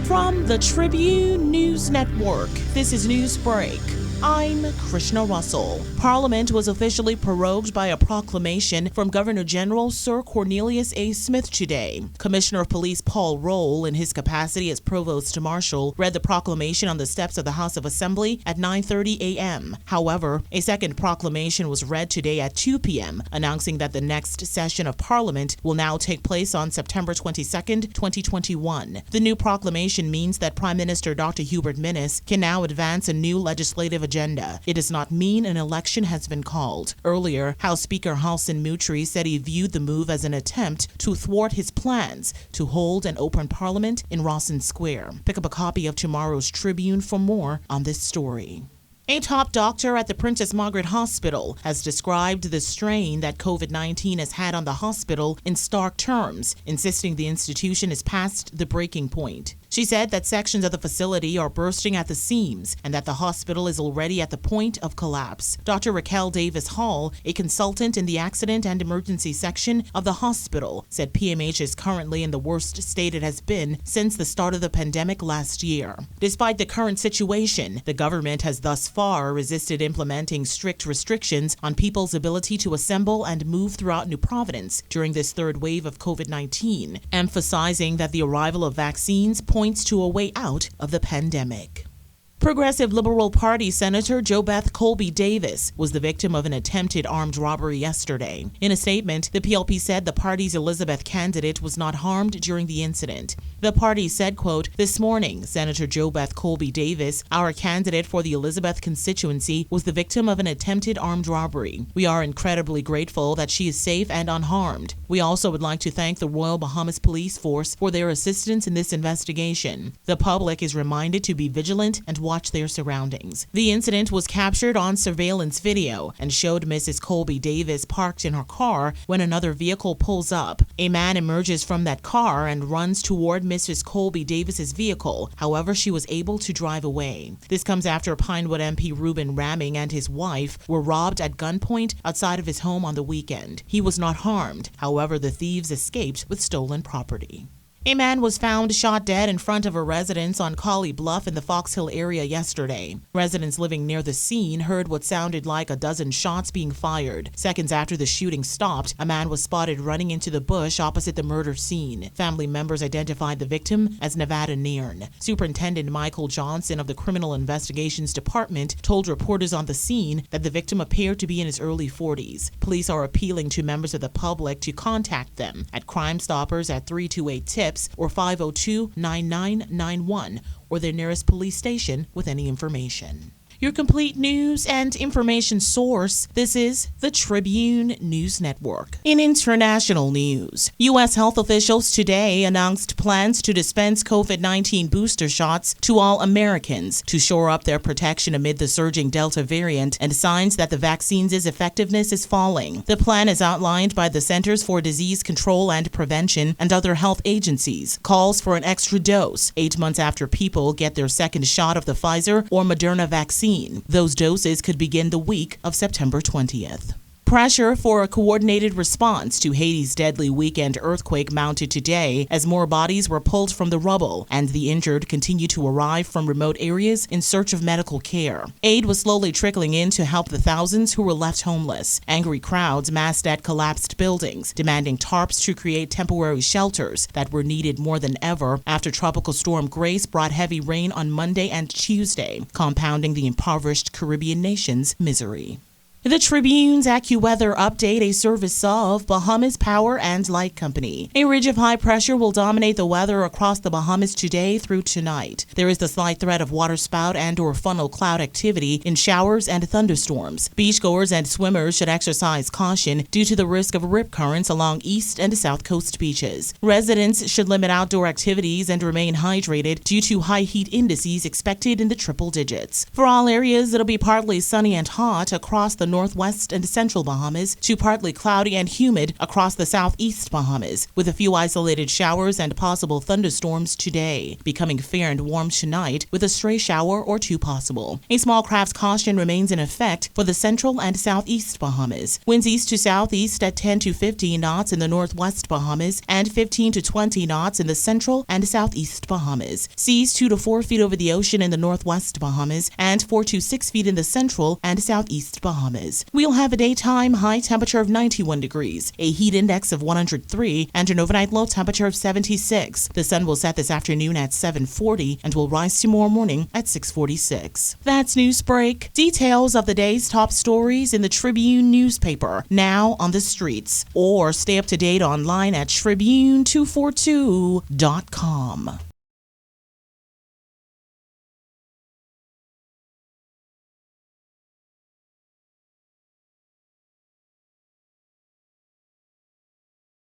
From the Tribune News Network, this is Newsbreak. I'm Krishna Russell. Parliament was officially prorogued by a proclamation from Governor General Sir Cornelius A. Smith today. Commissioner of Police Paul Roll, in his capacity as Provost Marshal, read the proclamation on the steps of the House of Assembly at 9:30 a.m. However, a second proclamation was read today at 2 p.m., announcing that the next session of Parliament will now take place on September 22, 2021. The new proclamation means that Prime Minister Dr. Hubert Minnis can now advance a new legislative agenda. It does not mean an election has been called. Earlier, House Speaker Halson Mutri said he viewed the move as an attempt to thwart his plans to hold an open parliament in Rawson Square. Pick up a copy of tomorrow's Tribune for more on this story. A top doctor at the Princess Margaret Hospital has described the strain that COVID-19 has had on the hospital in stark terms, insisting the institution is past the breaking point. She said that sections of the facility are bursting at the seams and that the hospital is already at the point of collapse. Dr. Colby Davis Hall, a consultant in the accident and emergency section of the hospital, said PMH is currently in the worst state it has been since the start of the pandemic last year. Despite the current situation, the government has thus far resisted implementing strict restrictions on people's ability to assemble and move throughout New Providence during this third wave of COVID-19, emphasizing that the arrival of vaccines points to a way out of the pandemic. Progressive Liberal Party Senator JoBeth Colby Davis was the victim of an attempted armed robbery yesterday. In a statement, the PLP said the party's Elizabeth candidate was not harmed during the incident. The party said, quote, "This morning, Senator JoBeth Colby Davis, our candidate for the Elizabeth constituency, was the victim of an attempted armed robbery. We are incredibly grateful that she is safe and unharmed. We also would like to thank the Royal Bahamas Police Force for their assistance in this investigation. The public is reminded to be vigilant and watch their surroundings." The incident was captured on surveillance video and showed Mrs. Colby Davis parked in her car when another vehicle pulls up. A man emerges from that car and runs toward Mrs. Colby Davis's vehicle. However, she was able to drive away. This comes after Pinewood MP Reuben Ramming and his wife were robbed at gunpoint outside of his home on the weekend. He was not harmed. However, the thieves escaped with stolen property. A man was found shot dead in front of a residence on Collie Bluff in the Fox Hill area yesterday. Residents living near the scene heard what sounded like a dozen shots being fired. Seconds after the shooting stopped, a man was spotted running into the bush opposite the murder scene. Family members identified the victim as Nevada Nairn. Superintendent Michael Johnson of the Criminal Investigations Department told reporters on the scene that the victim appeared to be in his early 40s. Police are appealing to members of the public to contact them at Crime Stoppers at 328-TIPS or 502-9991 or their nearest police station with any information. Your complete news and information source, this is the Tribune News Network. In international news, U.S. health officials today announced plans to dispense COVID-19 booster shots to all Americans to shore up their protection amid the surging Delta variant and signs that the vaccine's effectiveness is falling. The plan is outlined by the Centers for Disease Control and Prevention and other health agencies. Calls for an extra dose 8 months after people get their second shot of the Pfizer or Moderna vaccine. Those doses could begin the week of September 20th. Pressure for a coordinated response to Haiti's deadly weekend earthquake mounted today as more bodies were pulled from the rubble and the injured continue to arrive from remote areas in search of medical care. Aid was slowly trickling in to help the thousands who were left homeless. Angry crowds massed at collapsed buildings, demanding tarps to create temporary shelters that were needed more than ever after Tropical Storm Grace brought heavy rain on Monday and Tuesday, compounding the impoverished Caribbean nation's misery. The Tribune's AccuWeather update, a service of Bahamas Power and Light Company. A ridge of high pressure will dominate the weather across the Bahamas today through tonight. There is the slight threat of waterspout and or funnel cloud activity in showers and thunderstorms. Beachgoers and swimmers should exercise caution due to the risk of rip currents along east and south coast beaches. Residents should limit outdoor activities and remain hydrated due to high heat indices expected in the triple digits. For all areas, it'll be partly sunny and hot across the northwest and central Bahamas to partly cloudy and humid across the southeast Bahamas, with a few isolated showers and possible thunderstorms today, becoming fair and warm tonight with a stray shower or two possible. A small craft caution remains in effect for the central and southeast Bahamas. Winds east to southeast at 10 to 15 knots in the northwest Bahamas and 15 to 20 knots in the central and southeast Bahamas. Seas 2 to 4 feet over the ocean in the northwest Bahamas and 4 to 6 feet in the central and southeast Bahamas. We'll have a daytime high temperature of 91 degrees, a heat index of 103, and an overnight low temperature of 76. The sun will set this afternoon at 7:40 and will rise tomorrow morning at 6:46. That's Newsbreak. Details of the day's top stories in the Tribune newspaper, now on the streets, or stay up to date online at Tribune242.com.